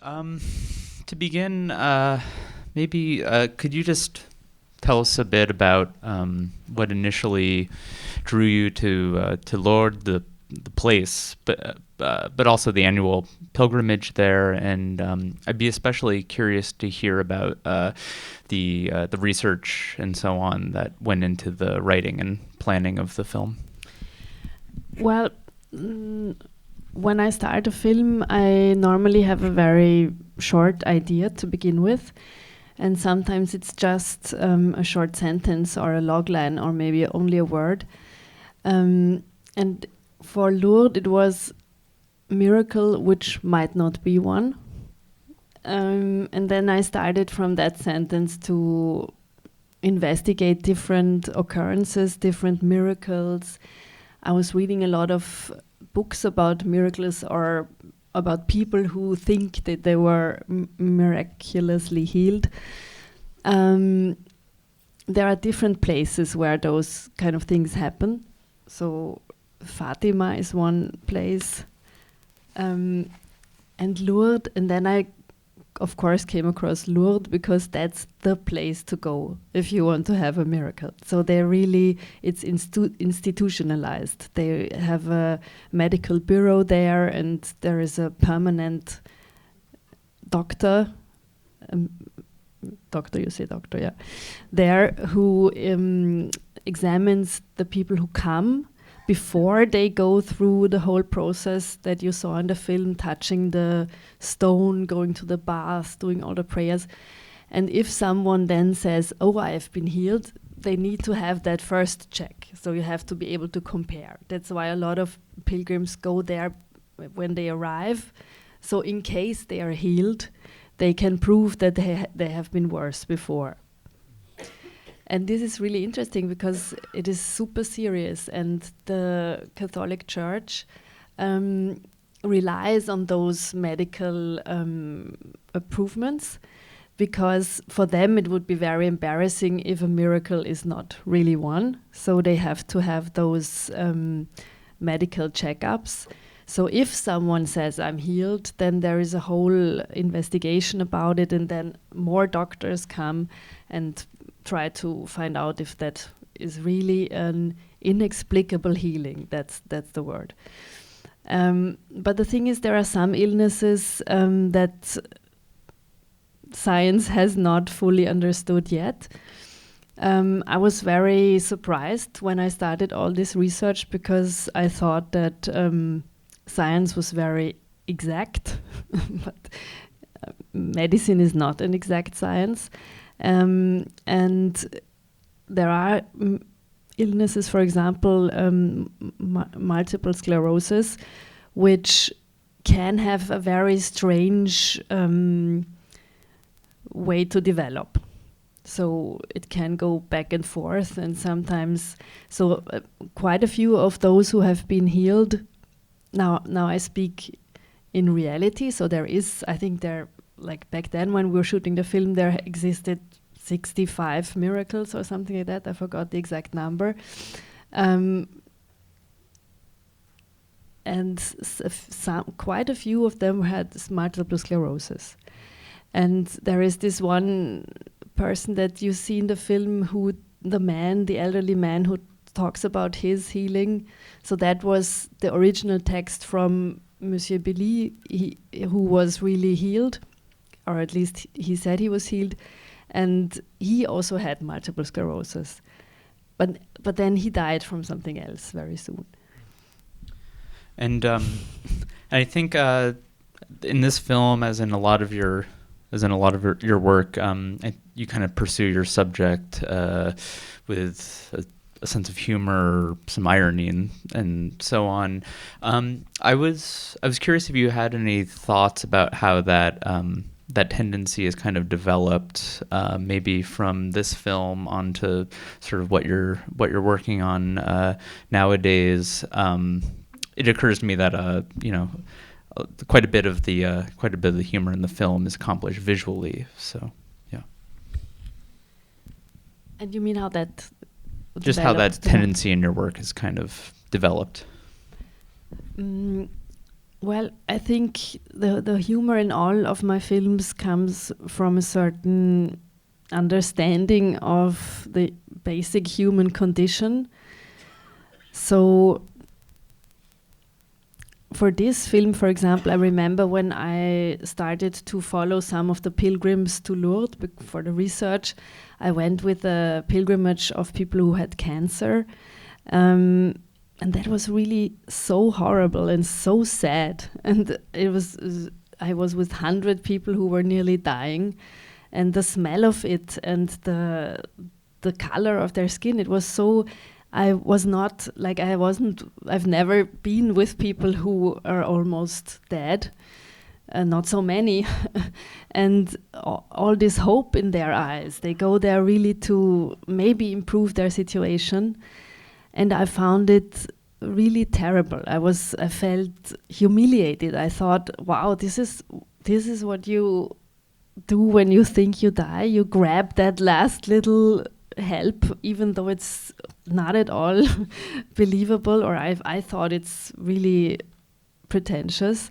To begin, maybe could you just tell us a bit about what initially drew you to Lourdes, the place, but also the annual pilgrimage there, and I'd be especially curious to hear about the research and so on that went into the writing and planning of the film. Well, when I start a film, I normally have a very short idea to begin with. And sometimes it's just a short sentence or a logline or maybe only a word. And for Lourdes, it was miracle, which might not be one. And then I started from that sentence to investigate different occurrences, different miracles. I was reading a lot of books about miracles or about people who think that they were miraculously healed. There are different places where those kind of things happen. So Fatima is one place, and Lourdes, and then I of course came across Lourdes because that's the place to go if you want to have a miracle. So they really, it's institutionalized. They have a medical bureau there, and there is a permanent doctor, you say doctor, yeah, there who examines the people who come before they go through the whole process that you saw in the film, touching the stone, going to the bath, doing all the prayers. And if someone then says, oh, I have been healed, they need to have that first check. So you have to be able to compare. That's why a lot of pilgrims go there when they arrive. So in case they are healed, they can prove that they have been worse before. And this is really interesting because it is super serious, and the Catholic Church relies on those medical improvements, because for them it would be very embarrassing if a miracle is not really one. So they have to have those medical checkups. So if someone says I'm healed, then there is a whole investigation about it, and then more doctors come and try to find out if that is really an inexplicable healing. That's the word. But the thing is, there are some illnesses that science has not fully understood yet. I was very surprised when I started all this research, because I thought that science was very exact, but medicine is not an exact science. And there are illnesses, for example, multiple sclerosis, which can have a very strange way to develop. So it can go back and forth, and sometimes, so quite a few of those who have been healed, now I speak in reality, so there is, I think there, like back then when we were shooting the film, there existed 65 miracles or something like that. I forgot the exact number. And quite a few of them had multiple sclerosis. And there is this one person that you see in the film, who the elderly man who talks about his healing. So that was the original text from Monsieur Billy, who was really healed, or at least he said he was healed, and he also had multiple sclerosis, but then he died from something else very soon. And I think in this film, as in a lot of your work, you kind of pursue your subject with a sense of humor, some irony, and so on. I was curious if you had any thoughts about how that tendency is kind of developed, maybe from this film onto sort of what you're working on nowadays. It occurs to me that quite a bit of the humor in the film is accomplished visually. So yeah. And you mean how that? Just how that tendency in your work is kind of developed. Well, I think the humor in all of my films comes from a certain understanding of the basic human condition. So for this film, for example, I remember when I started to follow some of the pilgrims to Lourdes for the research, I went with a pilgrimage of people who had cancer. And that was really so horrible and so sad. And I was with 100 people who were nearly dying. And the smell of it and the color of their skin, it was so... I've never been with people who are almost dead, not so many, and all this hope in their eyes. They go there really to maybe improve their situation, and I found it really terrible. I felt humiliated. I thought, wow, this is what you do when you think you die. You grab that last little help, even though it's not at all believable, or I thought it's really pretentious.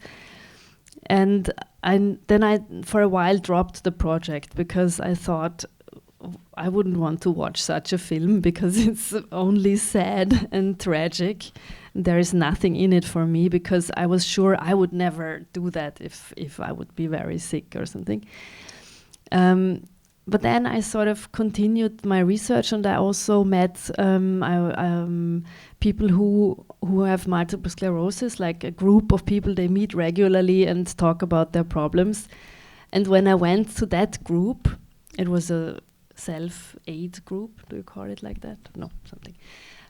And then I for a while dropped the project because I thought I wouldn't want to watch such a film because it's only sad and tragic. There is nothing in it for me because I was sure I would never do that if I would be very sick or something. But then I sort of continued my research, and I also met people who have multiple sclerosis, like a group of people. They meet regularly and talk about their problems. And when I went to that group, it was a self-aid group. Do you call it like that? No, something.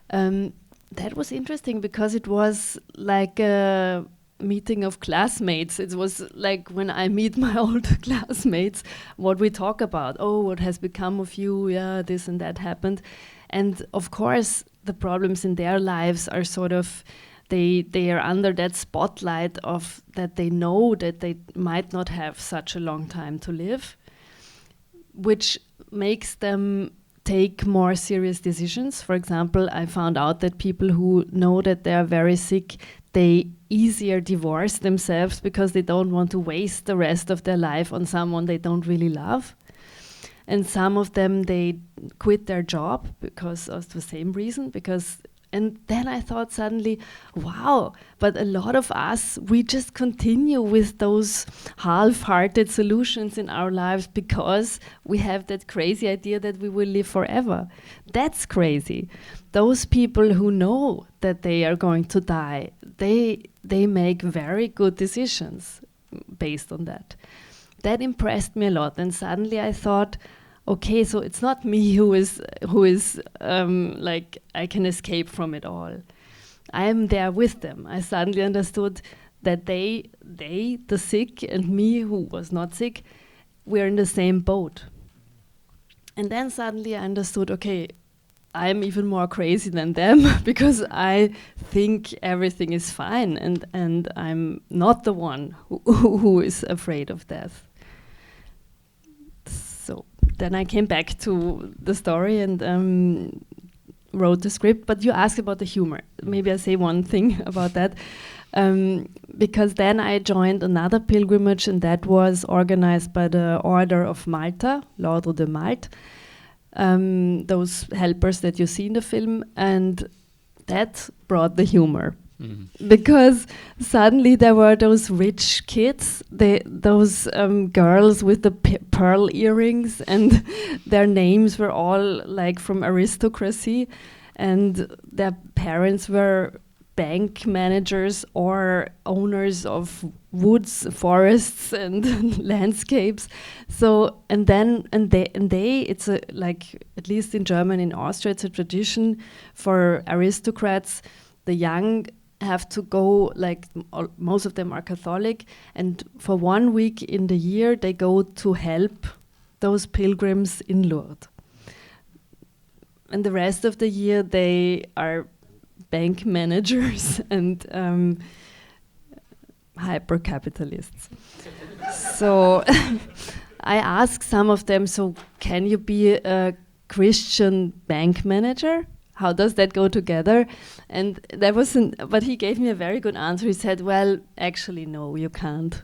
That was interesting because it was like a meeting of classmates. It was like when I meet my old classmates, what we talk about. Oh, what has become of you? Yeah, this and that happened. And of course, the problems in their lives are sort of, they are under that spotlight of that they know that they might not have such a long time to live, which makes them take more serious decisions. For example, I found out that people who know that they are very sick, they easier divorce themselves because they don't want to waste the rest of their life on someone they don't really love. And some of them, they quit their job because of the same reason, and then I thought suddenly, wow, but a lot of us, we just continue with those half-hearted solutions in our lives because we have that crazy idea that we will live forever. That's crazy. Those people who know that they are going to die, they make very good decisions based on that. That impressed me a lot, and suddenly I thought, okay, so it's not me who is like I can escape from it all. I am there with them. I suddenly understood that they, the sick, and me who was not sick, we're in the same boat. And then suddenly I understood, okay, I'm even more crazy than them because I think everything is fine, and I'm not the one who is afraid of death. So then I came back to the story and wrote the script. But you asked about the humor. Maybe I say one thing about that. Because then I joined another pilgrimage, and that was organized by the Order of Malta, l'Ordre de Malte, those helpers that you see in the film, and that brought the humor. Because suddenly there were those rich kids, those girls with the pearl earrings, and their names were all like from aristocracy, and their parents were bank managers or owners of woods, forests, and landscapes. So they it's a, like, at least in Germany, in Austria, it's a tradition for aristocrats. The young have to go, like most of them are Catholic, and for 1 week in the year they go to help those pilgrims in Lourdes. And the rest of the year they are bank managers and hyper-capitalists. So I asked some of them, so can you be a Christian bank manager? how does that go together? And there wasn't, but he gave me a very good answer. He said, well, actually, no, you can't.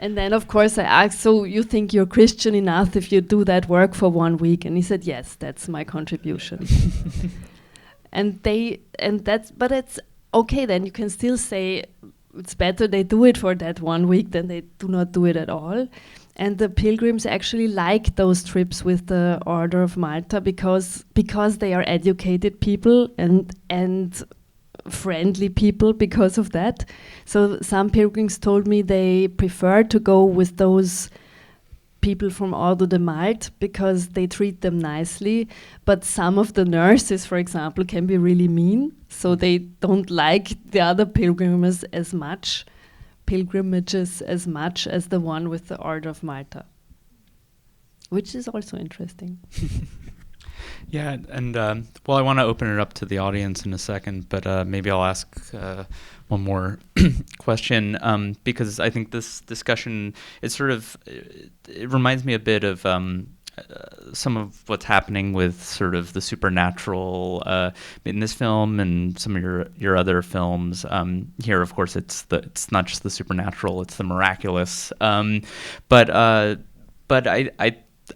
And then, of course, I asked, so you think you're Christian enough if you do that work for 1 week? And he said, yes, that's my contribution. But it's okay, then you can still say it's better they do it for that 1 week than they do not do it at all. And the pilgrims actually like those trips with the Order of Malta because they are educated people and friendly people because of that. So some pilgrims told me they prefer to go with those people from Order de Malte because they treat them nicely, but some of the nurses, for example, can be really mean, so they don't like the other pilgrimages as much as the one with the Order of Malta, which is also interesting. Yeah, and well, I want to open it up to the audience in a second, but maybe I'll ask one more question, because I think this discussion, it reminds me a bit of some of what's happening with sort of the supernatural in this film and some of your other films. Here, of course, it's not just the supernatural; it's the miraculous. But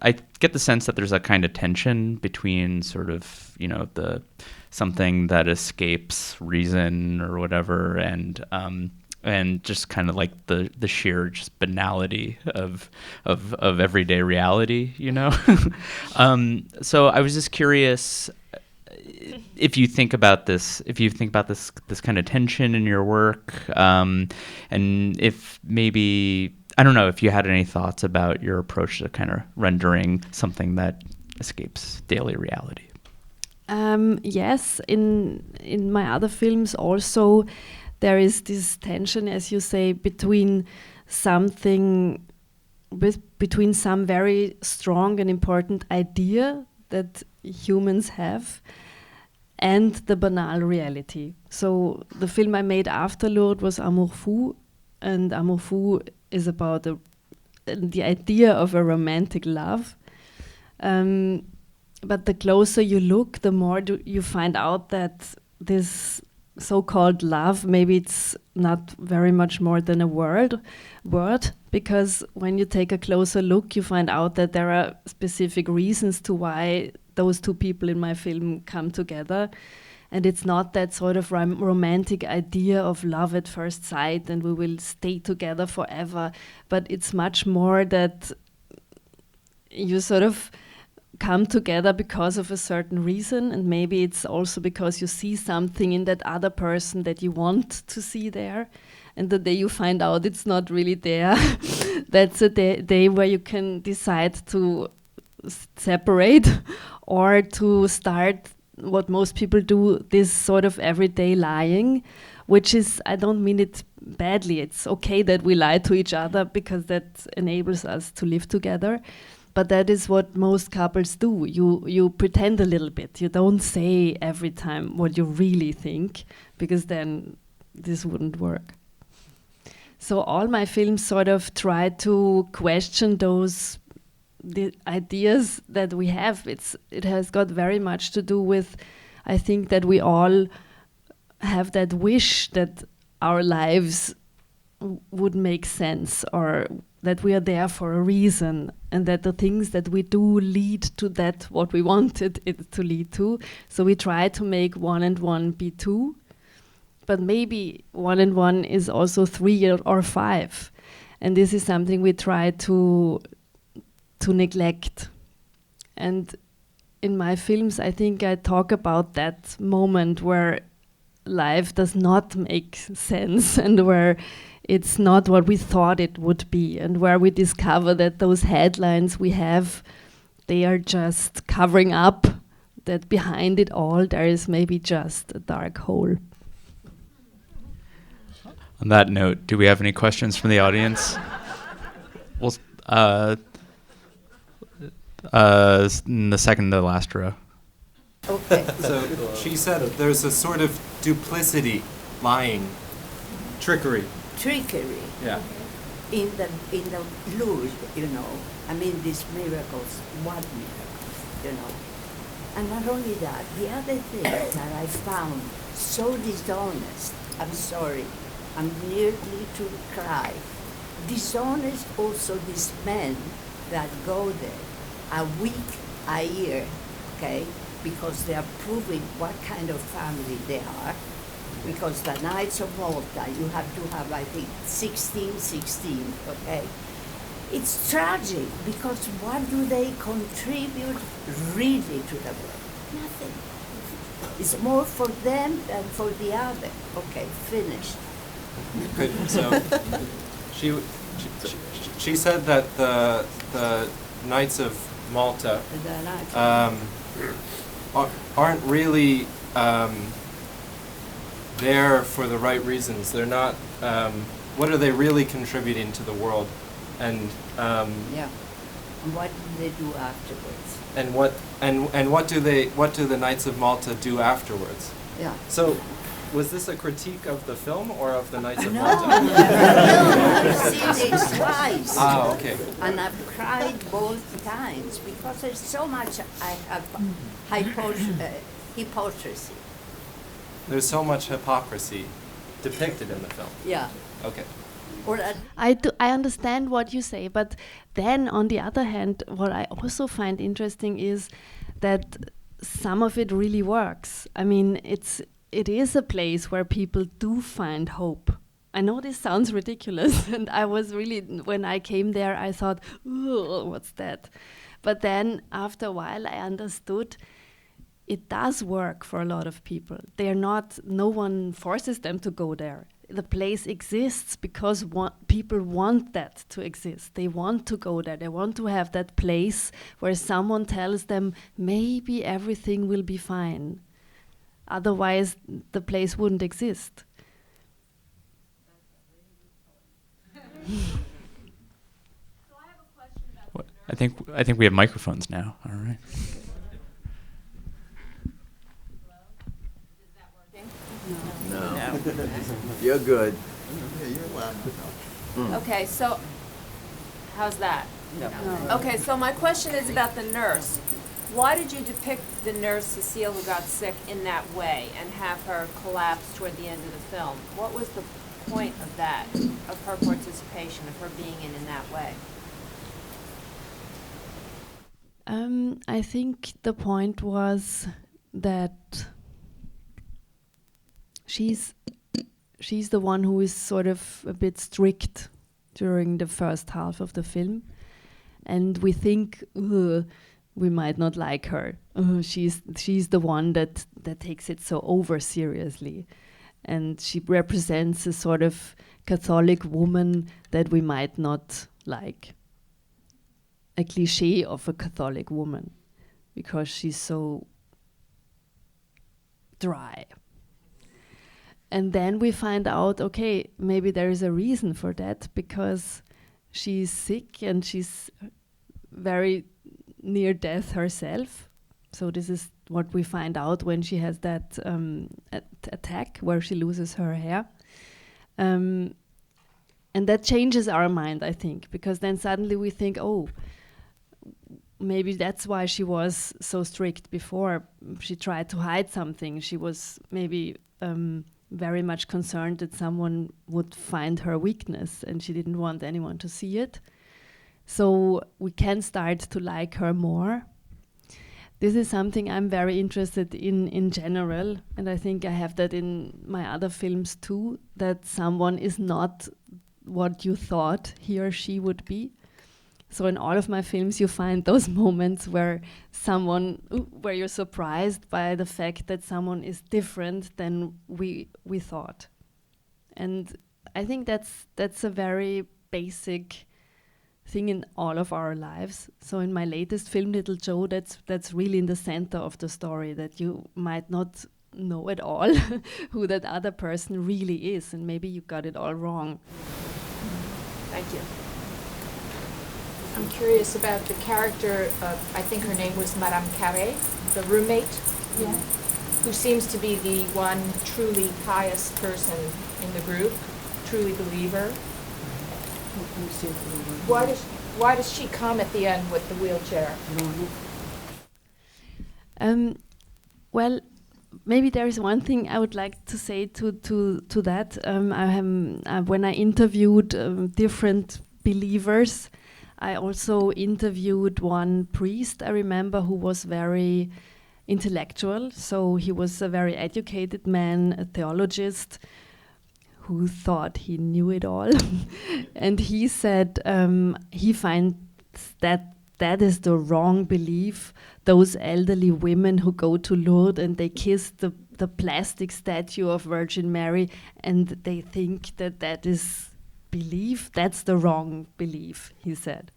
I get the sense that there's a kind of tension between sort of, the something that escapes reason or whatever, and just kind of like the sheer just banality of everyday reality, So I was just curious if you think about this kind of tension in your work, and if maybe, I don't know if you had any thoughts about your approach to kind of rendering something that escapes daily reality. Yes, in my other films also, there is this tension, as you say, between some very strong and important idea that humans have and the banal reality. So the film I made after Lourdes was Amour Fou, and Amour Fou is about the idea of a romantic love. But the closer you look, the more you find out that this so-called love, maybe it's not very much more than a word, because when you take a closer look, you find out that there are specific reasons to why those two people in my film come together. And it's not that sort of romantic idea of love at first sight and we will stay together forever, but it's much more that you sort of come together because of a certain reason, and maybe it's also because you see something in that other person that you want to see there, and the day you find out it's not really there, that's a day where you can decide to separate or to start what most people do, this sort of everyday lying, which is, I don't mean it badly, it's okay that we lie to each other because that enables us to live together. But that is what most couples do. You pretend a little bit. You don't say every time what you really think, because then this wouldn't work. So all my films sort of try to question the ideas that we have. It has got very much to do with, I think, that we all have that wish that our lives would make sense, or that we are there for a reason, and that the things that we do lead to that what we wanted it to lead to. So we try to make 1 and 1 be 2, but maybe 1 and 1 is also 3 or 5, and this is something we try to neglect. And in my films, I think I talk about that moment where life does not make sense and where it's not what we thought it would be, and where we discover that those headlines we have, they are just covering up that behind it all there is maybe just a dark hole. On that note, do we have any questions from the audience? Well, in the second to last row. Okay. So she said there's a sort of duplicity, lying, trickery. Yeah. In the Lourdes, these miracles, what miracles? you know. And not only that, the other thing that I found so dishonest, I'm sorry, I'm nearly to cry. Dishonest also these men that go there a week, a year, okay, because they are proving what kind of family they are. Because the Knights of Malta, you have to have, I think, 16, okay? It's tragic, because what do they contribute really to the world? Nothing. It's more for them than for the other. Okay, finished. Good. So she said that the Knights of Malta aren't really there for the right reasons. They're not. What are they really contributing to the world? And yeah. And what do they do afterwards? And what do the Knights of Malta do afterwards? Yeah. So, was this a critique of the film or of the Knights of No, Malta? no, I've seen it twice. Ah, okay. And I've cried both times because there's so much I have hypocrisy. There's so much hypocrisy depicted in the film. Yeah. Okay. Or I understand what you say, but then on the other hand, what I also find interesting is that some of it really works. I mean, it is a place where people do find hope. I know this sounds ridiculous, and I was really, when I came there, I thought, "Ugh, what's that?" But then after a while, I understood it does work for a lot of people. No one forces them to go there. The place exists because people want that to exist. They want to go there. They want to have that place where someone tells them maybe everything will be fine. Otherwise, the place wouldn't exist. I think we have microphones now. All right. No. You're good. Yeah, you're allowed. Okay, so how's that? No. Okay, so my question is about the nurse. Why did you depict the nurse, Cecile, who got sick in that way and have her collapse toward the end of the film? What was the point of that, of her participation, of her being in that way? I think the point was that she's the one who is sort of a bit strict during the first half of the film, and we think we might not like her. She's the one that takes it so over seriously, and she represents a sort of Catholic woman that we might not like. A cliché of a Catholic woman, because she's so dry. And then we find out, okay, maybe there is a reason for that, because she's sick and she's very near death herself. So this is what we find out when she has that attack where she loses her hair. And that changes our mind, I think, because then suddenly we think, oh, maybe that's why she was so strict before. She tried to hide something. She was maybe very much concerned that someone would find her weakness, and she didn't want anyone to see it. So we can start to like her more. This is something I'm very interested in general, and I think I have that in my other films too, that someone is not what you thought he or she would be. So in all of my films, you find those moments where where you're surprised by the fact that someone is different than we thought. And I think that's a very basic thing in all of our lives. So in my latest film, Little Joe, that's really in the center of the story, that you might not know at all who that other person really is, and maybe you got it all wrong. Thank you. I'm curious about the character of, I think her name was Madame Carré, the roommate, who seems to be the one truly pious person in the group, truly believer. Why does she come at the end with the wheelchair? Well, maybe there is one thing I would like to say to that. When I interviewed different believers, I also interviewed one priest, I remember, who was very intellectual. So he was a very educated man, a theologist, who thought he knew it all. And he said he finds that is the wrong belief. Those elderly women who go to Lourdes and they kiss the plastic statue of Virgin Mary and they think that is belief. That's the wrong belief, he said.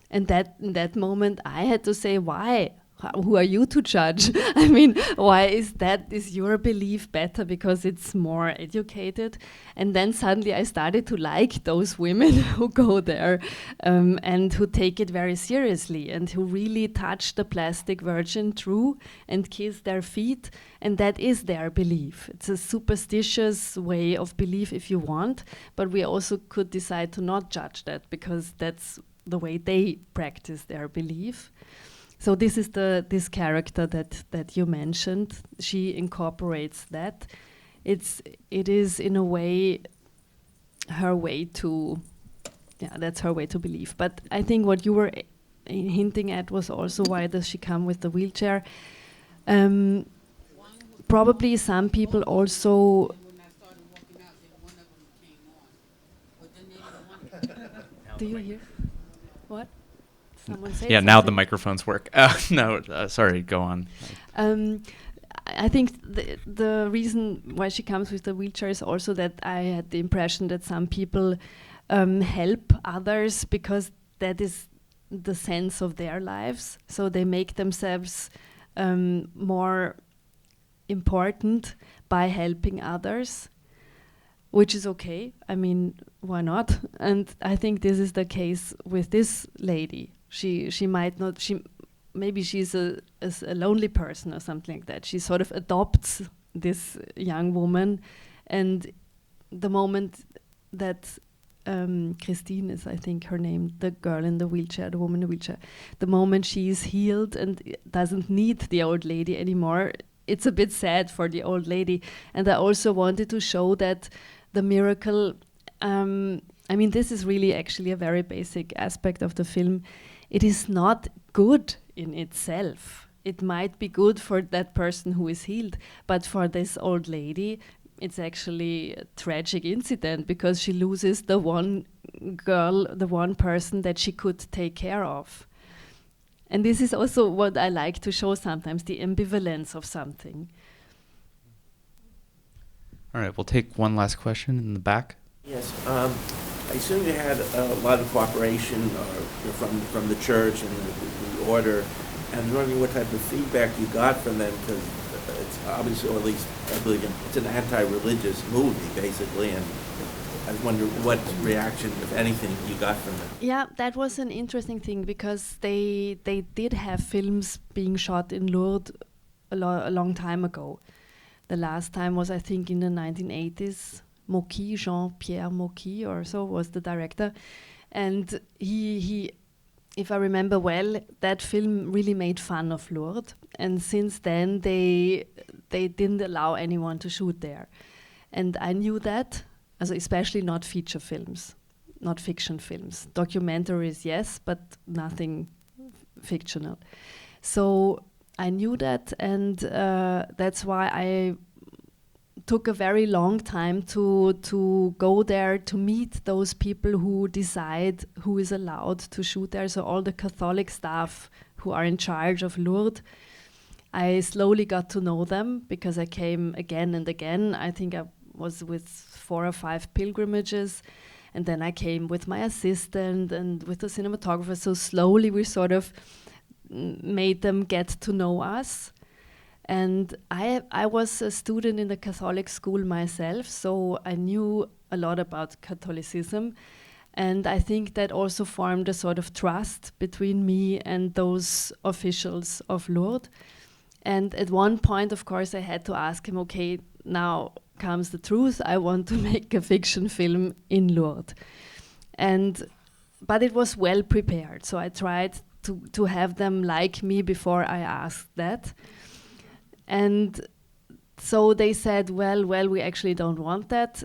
And in that moment, I had to say, why? Who are you to judge? I mean, why is your belief better because it's more educated? And then suddenly I started to like those women who go there and who take it very seriously and who really touch the plastic Virgin true and kiss their feet. And that is their belief. It's a superstitious way of belief if you want, but we also could decide to not judge that because that's the way they practice their belief. So this is this character that you mentioned. She incorporates that. It is in a way her way to, that's her way to believe. But I think what you were hinting at was also why does she come with the wheelchair? Probably some people also. Do you hear? What? Someone say yeah, something? now the microphones work. Sorry, go on. I think the reason why she comes with the wheelchair is also that I had the impression that some people help others because that is the sense of their lives. So they make themselves more important by helping others, which is okay. I mean, why not? And I think this is the case with this lady. She might not. Maybe she's a lonely person or something like that. She sort of adopts this young woman, and the moment that Christine is, I think her name, the girl in the wheelchair, the woman in the wheelchair, the moment she is healed and doesn't need the old lady anymore, it's a bit sad for the old lady. And I also wanted to show that the miracle. I mean, this is really actually a very basic aspect of the film. It is not good in itself. It might be good for that person who is healed, but for this old lady, it's actually a tragic incident because she loses the one girl, the one person that she could take care of. And this is also what I like to show sometimes, the ambivalence of something. All right, we'll take one last question in the back. Yes, I assume you had a lot of cooperation from the church and the order, and I'm wondering what type of feedback you got from them, because it's obviously, or at least I believe it's an anti-religious movie, basically, and I wonder what reaction, if anything, you got from them. Yeah, that was an interesting thing because they did have films being shot in Lourdes a long time ago. The last time was, I think, in the 1980s. Mocky, Jean-Pierre Mocky or so was the director. And he, if I remember well, that film really made fun of Lourdes. And since then, they didn't allow anyone to shoot there. And I knew that, especially not feature films, not fiction films. Documentaries, yes, but nothing fictional. So I knew that, and that's why I took a very long time to go there to meet those people who decide who is allowed to shoot there. So all the Catholic staff who are in charge of Lourdes, I slowly got to know them because I came again and again. I think I was with 4 or 5 pilgrimages, and then I came with my assistant and with the cinematographer. So slowly we sort of made them get to know us. And I was a student in the Catholic school myself, so I knew a lot about Catholicism. And I think that also formed a sort of trust between me and those officials of Lourdes. And at one point, of course, I had to ask him, okay, now comes the truth. I want to make a fiction film in Lourdes. But it was well prepared. So I tried to have them like me before I asked that. And so they said, well, we actually don't want that.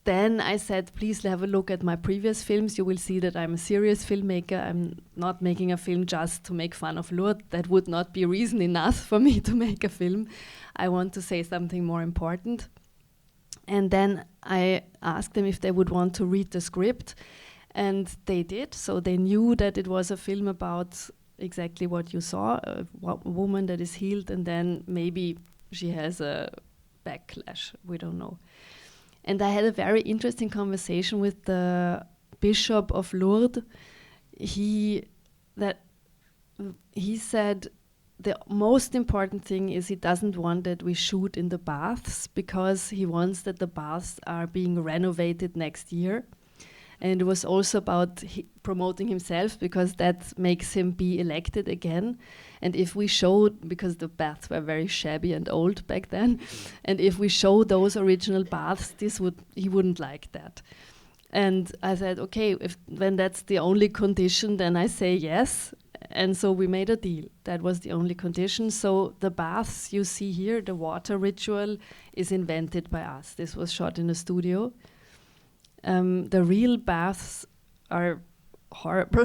Then I said, please have a look at my previous films. You will see that I'm a serious filmmaker. I'm not making a film just to make fun of Lourdes. That would not be reason enough for me to make a film. I want to say something more important. And then I asked them if they would want to read the script. And they did. So they knew that it was a film about exactly what you saw, a woman that is healed, and then maybe she has a backlash. We don't know. And I had a very interesting conversation with the Bishop of Lourdes. He said the most important thing is he doesn't want that we shoot in the baths, because he wants that the baths are being renovated next year. And it was also about promoting himself, because that makes him be elected again. And if we showed, because the baths were very shabby and old back then, and if we show those original baths, he wouldn't like that. And I said, okay, when that's the only condition, then I say yes. And so we made a deal. That was the only condition. So the baths you see here, the water ritual, is invented by us. This was shot in a studio. The real baths are horrible.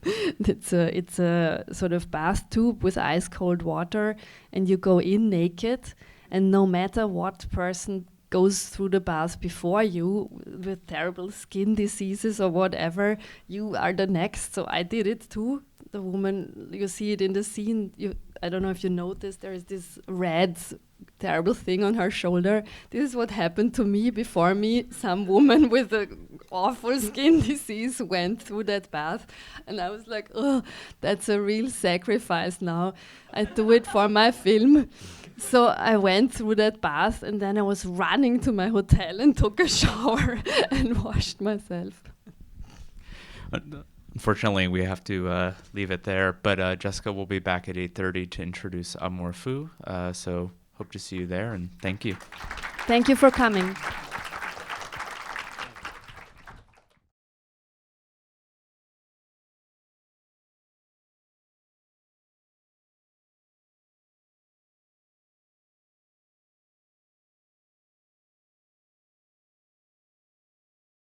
It's a sort of bath tube with ice cold water, and you go in naked, and no matter what person goes through the bath before you with terrible skin diseases or whatever, you are the next. So I did it too. The woman, you see it in the scene, I don't know if you noticed, there is this red terrible thing on her shoulder. This is what happened to me. Before me, some woman with an awful skin disease went through that bath, and I was like, oh, that's a real sacrifice now. I do it for my film. So I went through that bath, and then I was running to my hotel and took a shower and washed myself. Unfortunately, we have to leave it there, but Jessica will be back at 8:30 to introduce Amour Fou, so hope to see you there, and thank you. Thank you for coming.